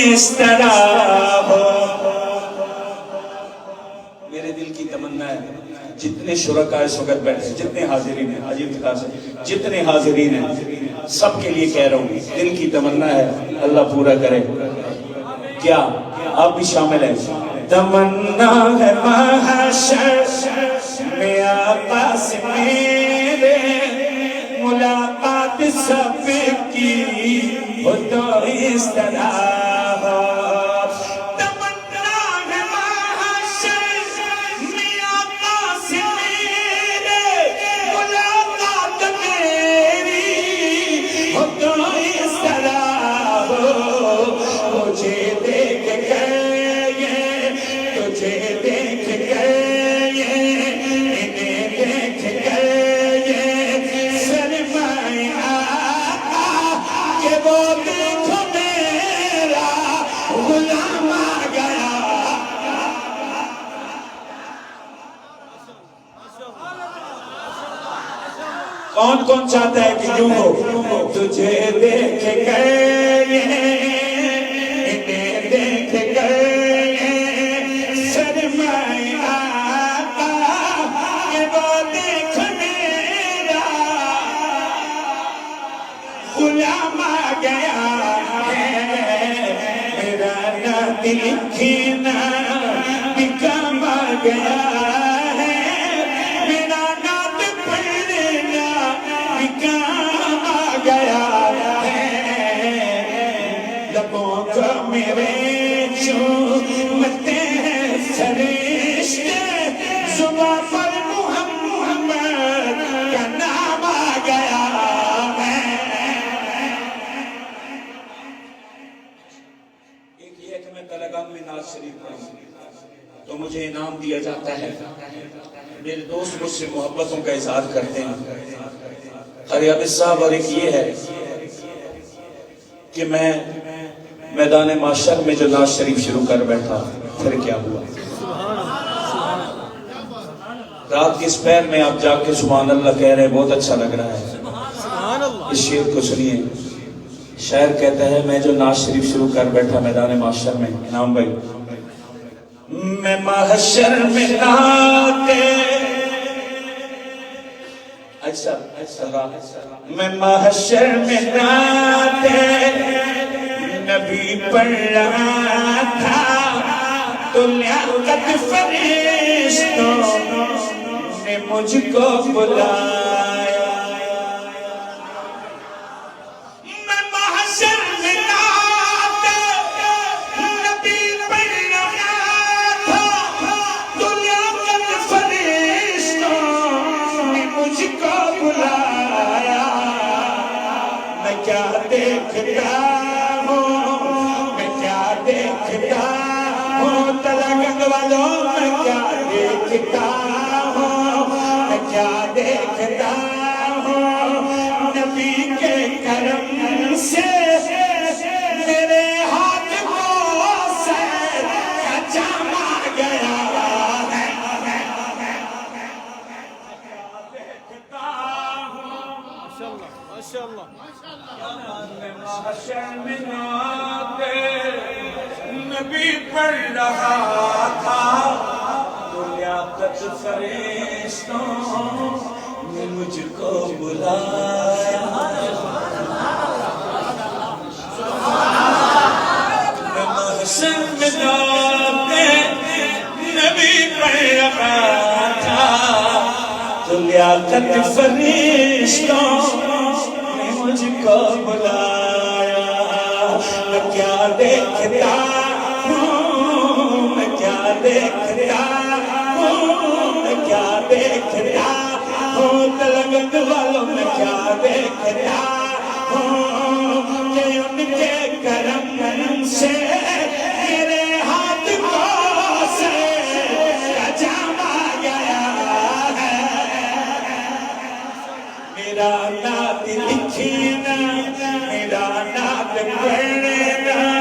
اس طرح ہو. میرے دل کی تمنا ہے جتنے شرکاء اس وقت بیٹھے جتنے حاضرین ہیں حاجی افتخار سے جتنے حاضرین ہیں سب کے لیے کہہ رہا ہوں دل کی تمنا ہے اللہ پورا کرے. کیا آپ بھی شامل ہیں؟ تمنا ہے محشر میں آقا سے میرے ملاقات سب کی ہو تو اس طرح ہو. کون کون چاہتا ہے کہ یوں ہو؟ تجھے دیکھ گئے انہیں دیکھ گئے سرمایہ آقا کہ وہ دیکھ میرا غلام آ گیا ہے. میرا نہ دل کھینا بھی کام آ گیا ہے. میرا نات پڑھنا بھی کام آ گیا ہے. لبوں کو میرے چومتے ہیں فرشتے زباں پر محمد کا نام آ گیا ہے. ایک یہ کہ میں کلگام میں ناز شریف پڑھوں تو مجھے انعام دیا جاتا ہے. میرے دوست مجھ سے محبتوں کا اظہار کرتے ہیں. خریابت صاحب اور ایک یہ ہے کہ میں میدان معاشر میں جو ناز شریف شروع کر بیٹھا پھر کیا ہوا. رات کے اس پیر میں آپ جا کے سبحان اللہ کہہ رہے ہیں بہت اچھا لگ رہا ہے. اس شعر کو سنیے. شاعر کہتا ہے میں جو ناز شریف شروع کر بیٹھا میدان معاشر میں انعام بھائی میں محشر میں ناتے میں محشر میں ناتے نبی پڑھ رہا تھا تو لیاقت فرشتوں نے مجھ کو بلایا. میں محشر میں ناتے نبی پڑھ رہا تھا تو لیاقت فرشتوں نے مجھ کو بلایا. میں کیا دیکھتا میں کیا دیکھتا ہوں تلگنگ والوں میں کیا دیکھتا ہوں میں کیا دیکھتا ہوں نبی کے کرم سے میرے ہاتھ کو سیر کا جام آ گیا ہے. ماشاءاللہ محشر میں ناتے نبی پڑھ رہا تھا تو لیاقت فرشتوں نے مجھ کو بلایا. میں محشر میں ناتے نبی پڑھ رہا تھا تو لیاقت فرشتوں نے مجھ کو بلایا. میں کیا دیکھتا ہوں میں کیا دیکھتا ہوں میں کیا دیکھتا ہوں تلگنگ والوں میں کیا دیکھتا ہوں کہ ان کے کرم سے میرے ہاتھ کو سیر کا جام آ گیا ہے. میرا نات لکھینا میرا نات پڑھنا